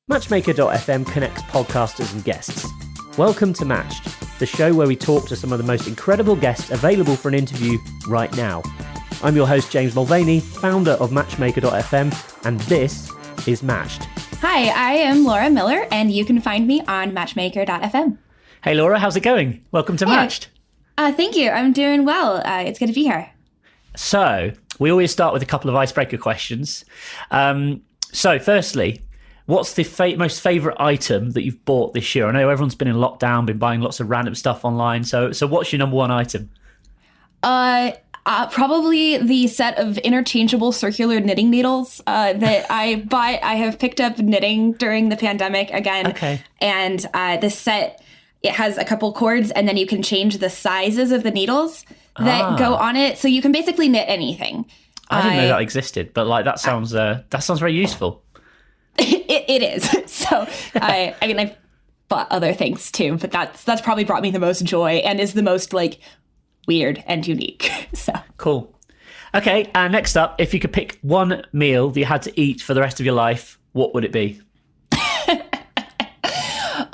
Matchmaker.fm connects podcasters and guests. Welcome to Matched, the show where we talk to some of the most incredible guests available for an interview right now. I'm your host, James Mulvany, founder of Matchmaker.fm, and this is Matched. Hi, I am Laura Miller, and you can find me on Matchmaker.fm. Hey Laura, how's it going? Welcome to Matched. Thank you. I'm doing well. It's good to be here. So, we always start with a couple of icebreaker questions. So, firstly, what's the most favourite item that you've bought this year? I know everyone's been in lockdown, been buying lots of random stuff online. So what's your number one item? Probably the set of interchangeable circular knitting needles that I bought. I have picked up knitting during the pandemic again. Okay. And the set, it has a couple cords, and then you can change the sizes of the needles that go on it. So you can basically knit anything. I didn't know that existed, but that sounds very useful. It is. So I bought other things too, but that's probably brought me the most joy and is the most weird and unique. So cool. Okay, next up, if you could pick one meal that you had to eat for the rest of your life, what would it be?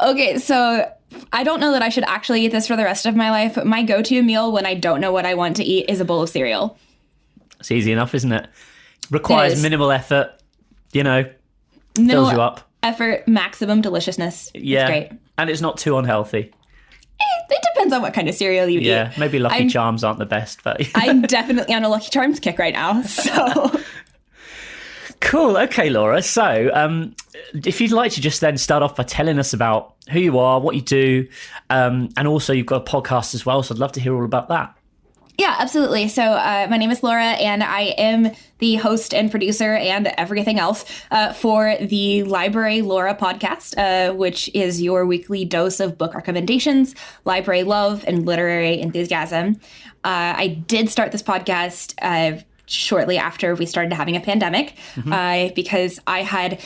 Okay, so I don't know that I should actually eat this for the rest of my life, but my go-to meal when I don't know what I want to eat is a bowl of cereal. It's easy enough, isn't it? Requires minimal effort, fills you up. Effort, maximum deliciousness. Yeah. It's great. And it's not too unhealthy. It depends on what kind of cereal you eat. Yeah, maybe Lucky Charms aren't the best, but I'm definitely on a Lucky Charms kick right now. So cool. Okay, Laura. So if you'd like to just then start off by telling us about who you are, what you do, and also you've got a podcast as well, so I'd love to hear all about that. Yeah, absolutely. So my name is Laura, and I am the host and producer and everything else for the Library Laura podcast, which is your weekly dose of book recommendations, library love, and literary enthusiasm. I did start this podcast shortly after we started having a pandemic, because I had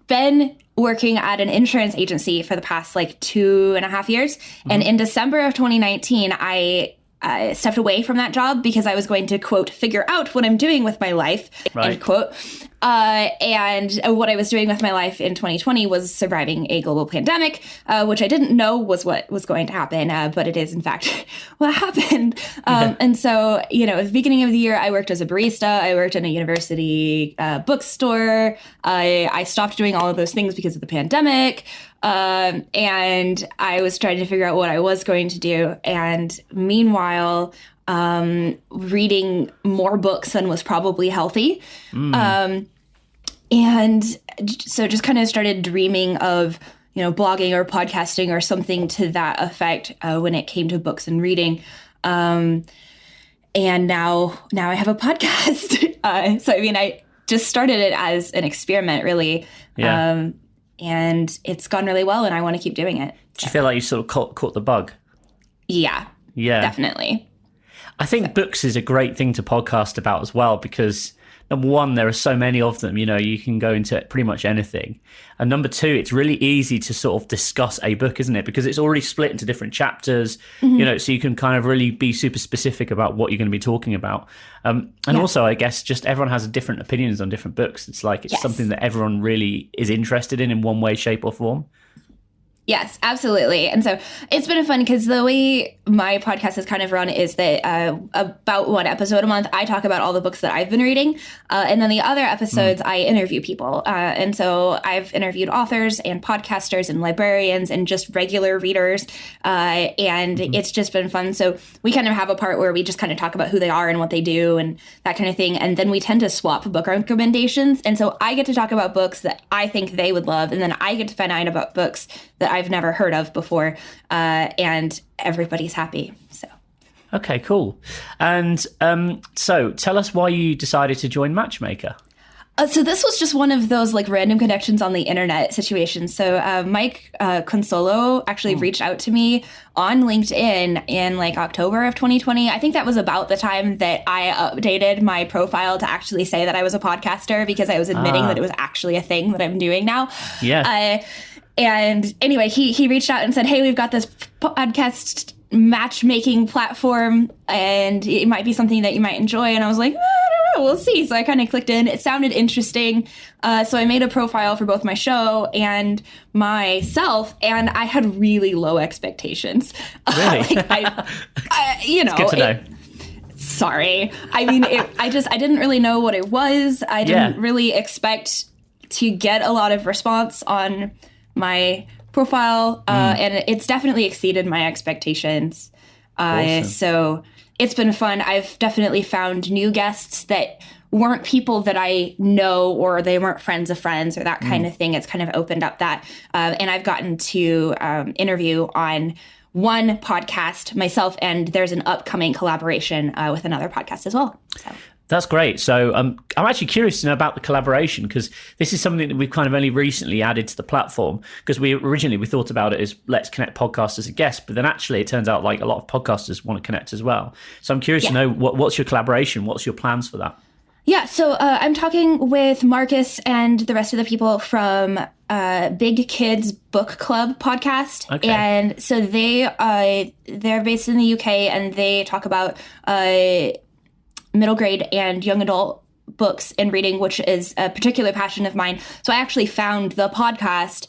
been working at an insurance agency for the past 2.5 years. And in December of 2019, I stepped away from that job because I was going to, quote, figure out what I'm doing with my life, end quote. And what I was doing with my life in 2020 was surviving a global pandemic, which I didn't know was what was going to happen, but it is, in fact, what happened. And so, at the beginning of the year, I worked as a barista. I worked in a university bookstore. I stopped doing all of those things because of the pandemic. And I was trying to figure out what I was going to do. And meanwhile, reading more books than was probably healthy. And so just kind of started dreaming of, blogging or podcasting or something to that effect when it came to books and reading. And now I have a podcast. So, I just started it as an experiment, really. Yeah. And it's gone really well, and I want to keep doing it. Do you feel like you sort of caught the bug? Yeah, definitely. I think books is a great thing to podcast about as well, because number one, there are so many of them, you can go into pretty much anything. And number two, it's really easy to sort of discuss a book, isn't it? Because it's already split into different chapters, so you can kind of really be super specific about what you're going to be talking about. Also, I guess just everyone has different opinions on different books. It's something that everyone really is interested in one way, shape or form. Yes, absolutely. And so it's been fun because the way my podcast is kind of run is that about one episode a month, I talk about all the books that I've been reading. And then the other episodes, I interview people. And so I've interviewed authors and podcasters and librarians and just regular readers. And it's just been fun. So we kind of have a part where we just kind of talk about who they are and what they do and that kind of thing. And then we tend to swap book recommendations. And so I get to talk about books that I think they would love. And then I get to find out about books that I've never heard of before, and everybody's happy. So, okay, cool. And so, tell us why you decided to join Matchmaker. So this was just one of those random connections on the internet situations. So Mike Consolo actually reached out to me on LinkedIn in October of 2020. I think that was about the time that I updated my profile to actually say that I was a podcaster, because I was admitting that it was actually a thing that I'm doing now. Yeah. And anyway, he reached out and said, hey, we've got this podcast matchmaking platform, and it might be something that you might enjoy. And I was like, I don't we'll see. So I kind of clicked in. It sounded interesting. So I made a profile for both my show and myself, and I had really low expectations. Really? It's good to know. Sorry. I mean, I didn't really know what it was. I didn't really expect to get a lot of response on my profile, and it's definitely exceeded my expectations. Awesome. So it's been fun. I've definitely found new guests that weren't people that I know, or they weren't friends of friends or that kind of thing. It's kind of opened up that. And I've gotten to interview on one podcast myself, and there's an upcoming collaboration with another podcast as well. So. That's great. So I'm actually curious to know about the collaboration, because this is something that we've kind of only recently added to the platform, because we thought about it as let's connect podcasters as a guest, but then actually it turns out like a lot of podcasters want to connect as well. So I'm curious to know what's your collaboration? What's your plans for that? Yeah, so I'm talking with Marcus and the rest of the people from Big Kids Book Club podcast. Okay. And so they're based in the UK, and they talk about middle grade and young adult books and reading, which is a particular passion of mine. So I actually found the podcast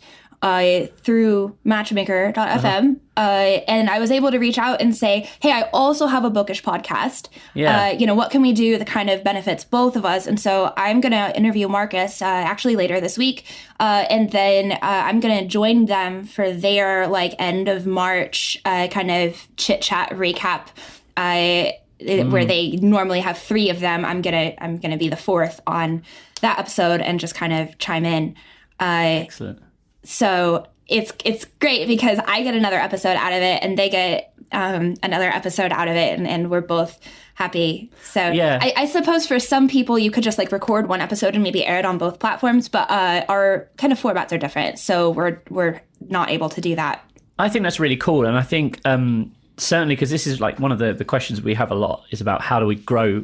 through matchmaker.fm, and I was able to reach out and say, hey, I also have a bookish podcast. What can we do that kind of benefits both of us? And so I'm going to interview Marcus actually later this week, and then I'm going to join them for their like end of March kind of chit chat recap. Where they normally have 3 of them. I'm gonna be the 4th on that episode and just kind of chime in. Excellent. So it's great because I get another episode out of it, and they get another episode out of it, and we're both happy. So I suppose for some people you could just like record one episode and maybe air it on both platforms, but our kind of formats are different, so we're not able to do that. I think that's really cool, and I think certainly, because this is like one of the questions we have a lot is about how do we grow,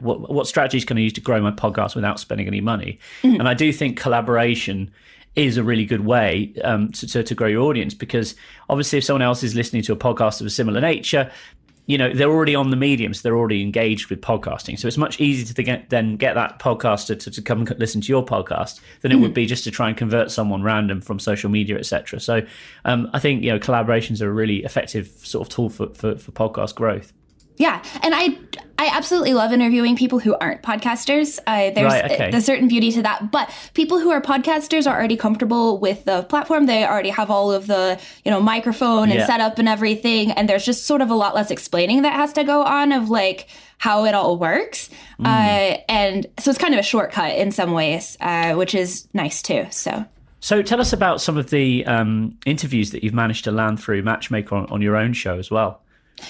what strategies can I use to grow my podcast without spending any money? Mm-hmm. And I do think collaboration is a really good way to grow your audience, because obviously if someone else is listening to a podcast of a similar nature, they're already on the medium, so they're already engaged with podcasting. So it's much easier to get that podcaster to come and listen to your podcast than it would be just to try and convert someone random from social media, etc. So I think collaborations are a really effective sort of tool for podcast growth. Yeah, and I absolutely love interviewing people who aren't podcasters. There's a certain beauty to that. But people who are podcasters are already comfortable with the platform. They already have all of the microphone and setup and everything. And there's just sort of a lot less explaining that has to go on of like how it all works. And so it's kind of a shortcut in some ways, which is nice too. So tell us about some of the interviews that you've managed to land through Matchmaker on your own show as well.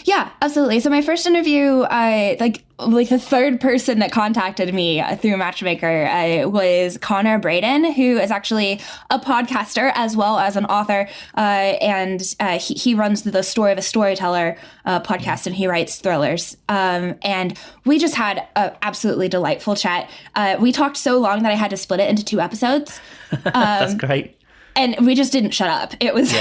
Yeah, absolutely. So my first interview, like the third person that contacted me through Matchmaker was Connor Braden, who is actually a podcaster as well as an author. And he runs the Story of a Storyteller podcast, and he writes thrillers. And we just had an absolutely delightful chat. We talked so long that I had to split it into 2 episodes. That's great. And we just didn't shut up. It was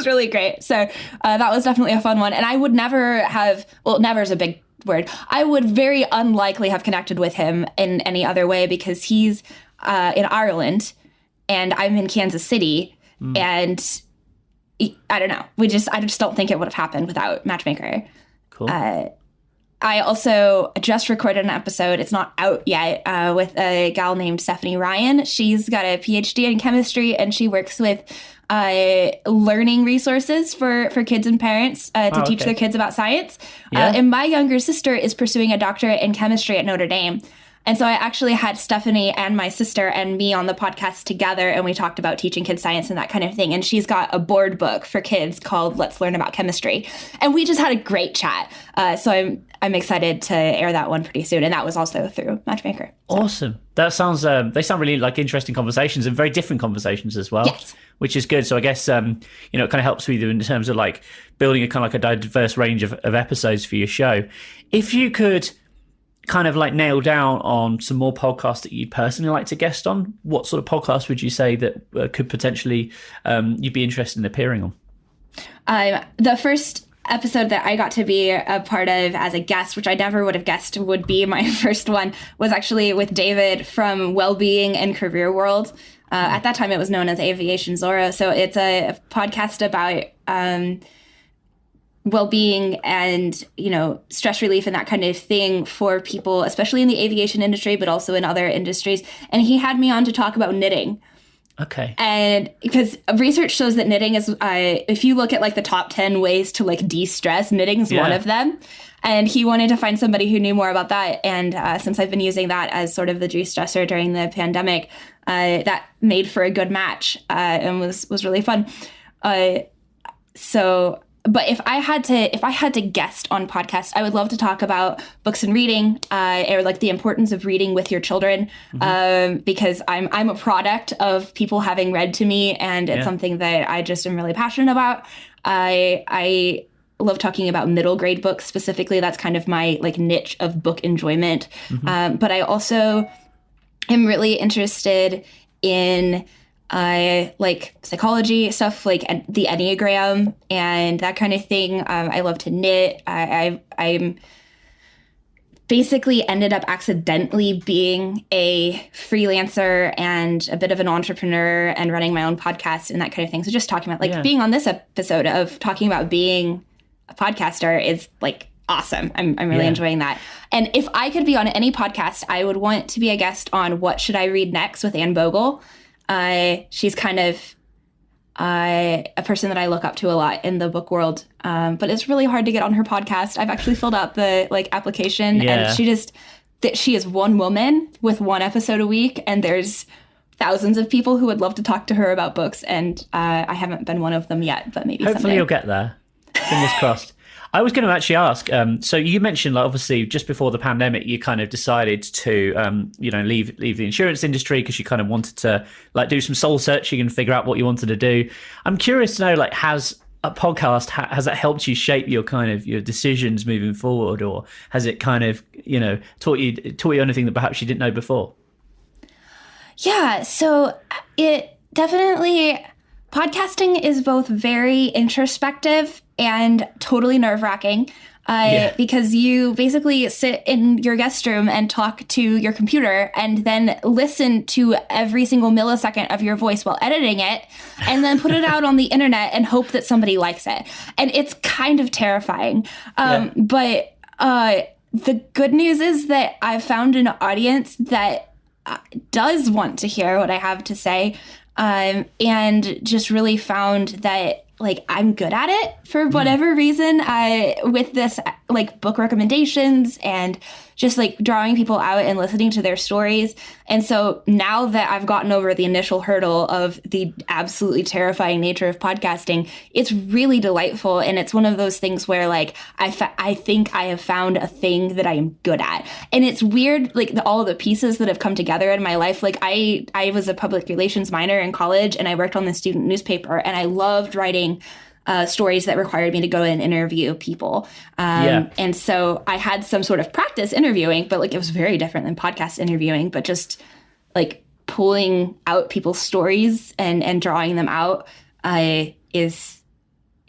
really great. So that was definitely a fun one. And I would never have, never is a big word. I would very unlikely have connected with him in any other way, because he's in Ireland and I'm in Kansas City. And I don't know. I just don't think it would have happened without Matchmaker. Cool. I also just recorded an episode, it's not out yet, with a gal named Stephanie Ryan. She's got a PhD in chemistry, and she works with learning resources for kids and parents to teach their kids about science. And my younger sister is pursuing a doctorate in chemistry at Notre Dame. And so I actually had Stephanie and my sister and me on the podcast together, and we talked about teaching kids science and that kind of thing. And she's got a board book for kids called Let's Learn About Chemistry. And we just had a great chat. So I'm excited to air that one pretty soon. And that was also through Matchmaker. So. Awesome. That sounds, they sound really like interesting conversations, and very different conversations as well. Yes. Which is good. So I guess, it kind of helps with you in terms of like building a kind of like a diverse range of episodes for your show. If you could kind of like nail down on some more podcasts that you'd personally like to guest on, what sort of podcast would you say that could potentially you'd be interested in appearing on? The first episode that I got to be a part of as a guest, which I never would have guessed would be my first one, was actually with David from Wellbeing and Career World. At that time, it was known as Aviation Zorro. So it's a podcast about well-being and, stress relief and that kind of thing for people, especially in the aviation industry, but also in other industries. And he had me on to talk about knitting. Okay. And because research shows that knitting is, if you look at like the top 10 ways to like de-stress, knitting is one of them. And he wanted to find somebody who knew more about that. And since I've been using that as sort of the de-stressor during the pandemic, that made for a good match and was really fun. But if I had to guest on podcast, I would love to talk about books and reading, or like the importance of reading with your children, because I'm a product of people having read to me, and it's something that I just am really passionate about. I love talking about middle grade books specifically. That's kind of my like niche of book enjoyment. But I also am really interested in like psychology stuff, like the Enneagram and that kind of thing. I love to knit. I'm basically ended up accidentally being a freelancer and a bit of an entrepreneur and running my own podcast and that kind of thing. So just talking about like being on this episode of talking about being a podcaster is like awesome. I'm really enjoying that. And if I could be on any podcast, I would want to be a guest on What Should I Read Next with Anne Bogle. She's kind of a person that I look up to a lot in the book world. But it's really hard to get on her podcast. I've actually filled out the like application and she is one woman with one episode a week. And there's thousands of people who would love to talk to her about books. And I haven't been one of them yet, but maybe hopefully someday. You'll get there. Fingers crossed. I was going to actually ask, so you mentioned like obviously just before the pandemic, you kind of decided to, leave the insurance industry because you kind of wanted to like do some soul searching and figure out what you wanted to do. I'm curious to know, like, has a podcast, has that helped you shape your kind of your decisions moving forward, or has it kind of, taught you anything that perhaps you didn't know before? Yeah, so it definitely, podcasting is both very introspective and totally nerve-wracking because you basically sit in your guest room and talk to your computer and then listen to every single millisecond of your voice while editing it and then put it out on the internet and hope that somebody likes it. And it's kind of terrifying. But the good news is that I've found an audience that does want to hear what I have to say, and just really found that like I'm good at it for whatever reason, with this like book recommendations and just like drawing people out and listening to their stories. And so now that I've gotten over the initial hurdle of the absolutely terrifying nature of podcasting, it's really delightful. And it's one of those things where like I think I have found a thing that I am good at. And it's weird, like all of the pieces that have come together in my life. Like I was a public relations minor in college and I worked on the student newspaper, and I loved writing stories that required me to go and interview people. And so I had some sort of practice interviewing, but like it was very different than podcast interviewing, but just like pulling out people's stories and drawing them out is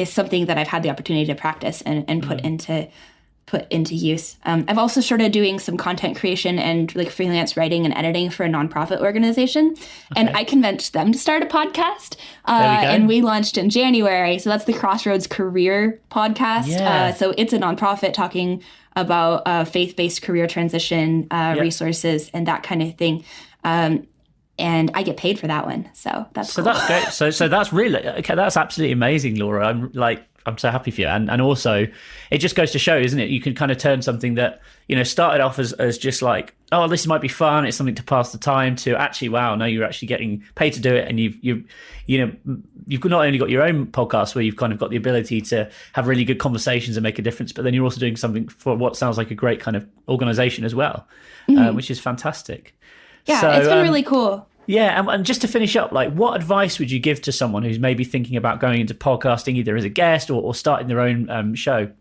something that I've had the opportunity to practice and put into use. I've also started doing some content creation and like freelance writing and editing for a nonprofit organization. Okay. And I convinced them to start a podcast. And we launched in January. So that's the Crossroads Career Podcast. Yeah. So it's a nonprofit talking about faith-based career transition resources and that kind of thing. And I get paid for that one. So that's cool. That's great. So that's really, okay, that's absolutely amazing, Laura. I'm so happy for you. And also it just goes to show, isn't it? You can kind of turn something that, started off as just like, oh, this might be fun. It's something to pass the time, to actually, wow, no, you're actually getting paid to do it. And you've not only got your own podcast where you've kind of got the ability to have really good conversations and make a difference, but then you're also doing something for what sounds like a great kind of organization as well, which is fantastic. Yeah, so, it's been really cool. Yeah, and just to finish up, like, what advice would you give to someone who's maybe thinking about going into podcasting, either as a guest or starting their own show?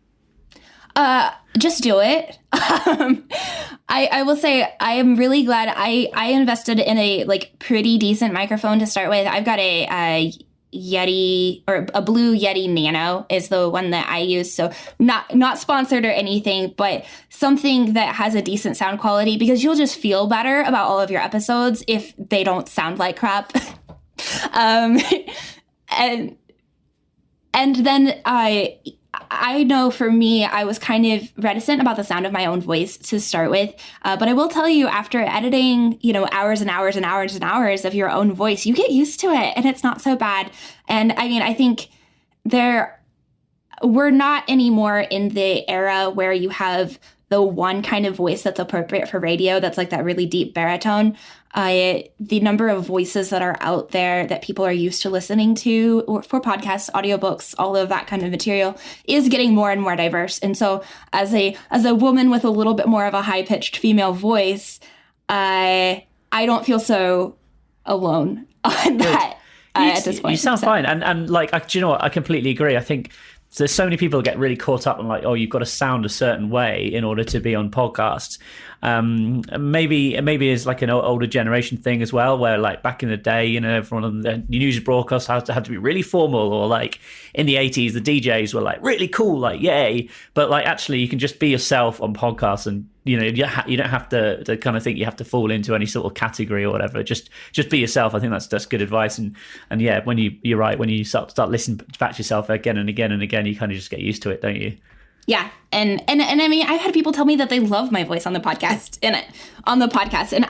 Just do it. I will say I am really glad I invested in a like pretty decent microphone to start with. I've got a Yeti, or a blue Yeti Nano is the one that I use. So not sponsored or anything, but something that has a decent sound quality, because you'll just feel better about all of your episodes if they don't sound like crap. And then I know for me, I was kind of reticent about the sound of my own voice to start with. But I will tell you, after editing, hours and hours and hours and hours of your own voice, you get used to it and it's not so bad. And I mean, I think we're not anymore in the era where you have the one kind of voice that's appropriate for radio. That's like that really deep baritone. The number of voices that are out there that people are used to listening to for podcasts, audiobooks, all of that kind of material is getting more and more diverse. And so as a woman with a little bit more of a high-pitched female voice, I don't feel so alone on that at this point. You sound fine. And like, do you know what? I completely agree. I think there's so many people get really caught up on like, oh, you've got to sound a certain way in order to be on podcasts. Maybe it's like an older generation thing as well, where like back in the day, everyone on the news broadcast had to be really formal, or like in the 80s, the DJs were like really cool, like yay. But like actually, you can just be yourself on podcasts, and you don't have to kind of think you have to fall into any sort of category or whatever. Just be yourself. I think that's good advice. And yeah, when you're right, when you start listening back to yourself again and again and again, you kind of just get used to it, don't you? Yeah. And I mean, I've had people tell me that they love my voice on the podcast and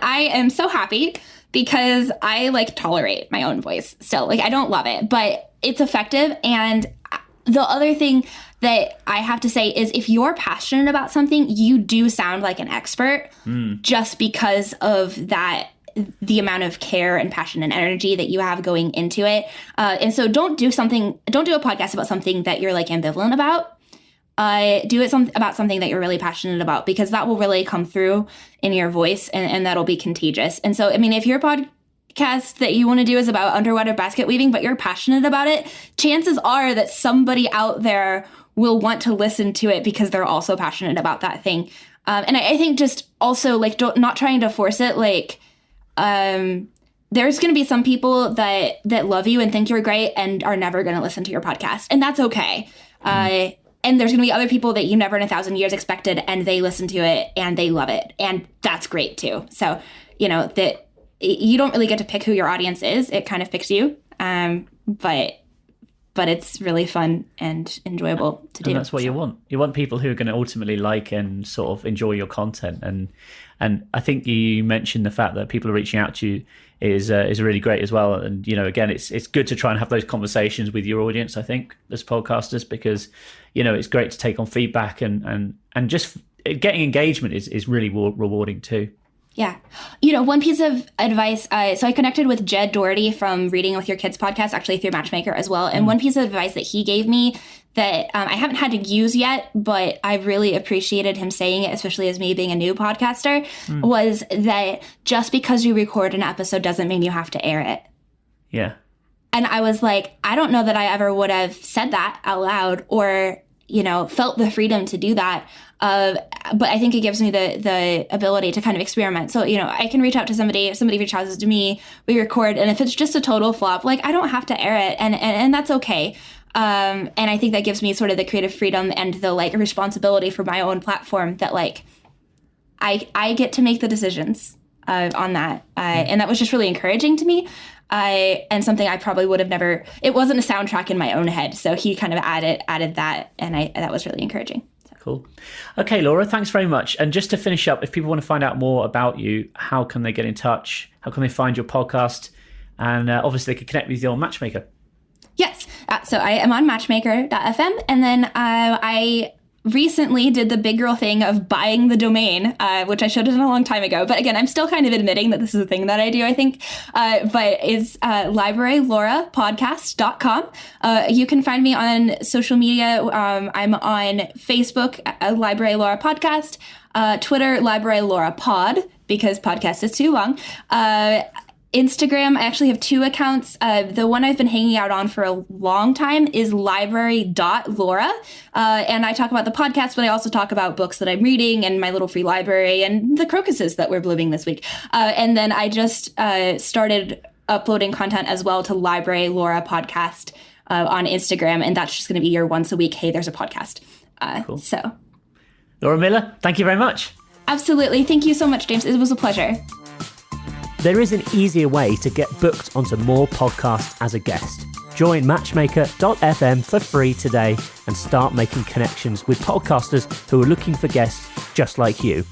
I am so happy, because I like tolerate my own voice still. Like, I don't love it, but it's effective. And the other thing that I have to say is, if you're passionate about something, you do sound like an expert just because of the amount of care and passion and energy that you have going into it. And so don't do a podcast about something that you're like ambivalent about. Do it about something that you're really passionate about, because that will really come through in your voice, and that'll be contagious. And so, I mean, if your podcast that you want to do is about underwater basket weaving, but you're passionate about it, chances are that somebody out there will want to listen to it because they're also passionate about that thing. And I think just also like not trying to force it. Like, there's going to be some people that love you and think you're great and are never going to listen to your podcast, and that's okay. And there's going to be other people that you never in 1,000 years expected, and they listen to it and they love it. And that's great too. So, that you don't really get to pick who your audience is. It kind of picks you. But it's really fun and enjoyable to do. And that's what you want. You want people who are going to ultimately like and sort of enjoy your content. And I think you mentioned the fact that people are reaching out to you is really great as well. And, again, it's good to try and have those conversations with your audience, I think, as podcasters, because, it's great to take on feedback and just getting engagement is really rewarding too. Yeah. One piece of advice, so I connected with Jed Doherty from Reading with Your Kids podcast, actually through Matchmaker as well. And one piece of advice that he gave me that I haven't had to use yet, but I really appreciated him saying it, especially as me being a new podcaster, was that just because you record an episode doesn't mean you have to air it. Yeah. And I was like, I don't know that I ever would have said that out loud or, felt the freedom to do that. But I think it gives me the ability to kind of experiment. So, I can reach out to somebody, if somebody reaches out to me, we record, and if it's just a total flop, like, I don't have to air it, and that's okay. And I think that gives me sort of the creative freedom and the like responsibility for my own platform that like I get to make the decisions on that. And that was just really encouraging to me. And something I probably would have never, it wasn't a soundtrack in my own head. So he kind of added that, and that was really encouraging. Cool. Okay, Laura, thanks very much. And just to finish up, if people want to find out more about you, how can they get in touch? How can they find your podcast? And obviously they can connect with you on Matchmaker. Yes. So I am on matchmaker.fm. And then I recently did the big girl thing of buying the domain, which I should have done a long time ago. But again, I'm still kind of admitting that this is a thing that I do, I think. But it's librarylorapodcast.com. You can find me on social media. I'm on Facebook, Library Laura Podcast, Twitter, Library Laura Pod, because podcast is too long. Instagram, I actually have 2 accounts. The one I've been hanging out on for a long time is library.laura. And I talk about the podcast, but I also talk about books that I'm reading and my little free library and the crocuses that were blooming this week. And then I just started uploading content as well to Library Laura Podcast on Instagram. And that's just going to be your once a week, hey, there's a podcast. Cool. So, Laura Miller, thank you very much. Absolutely. Thank you so much, James. It was a pleasure. There is an easier way to get booked onto more podcasts as a guest. Join matchmaker.fm for free today and start making connections with podcasters who are looking for guests just like you.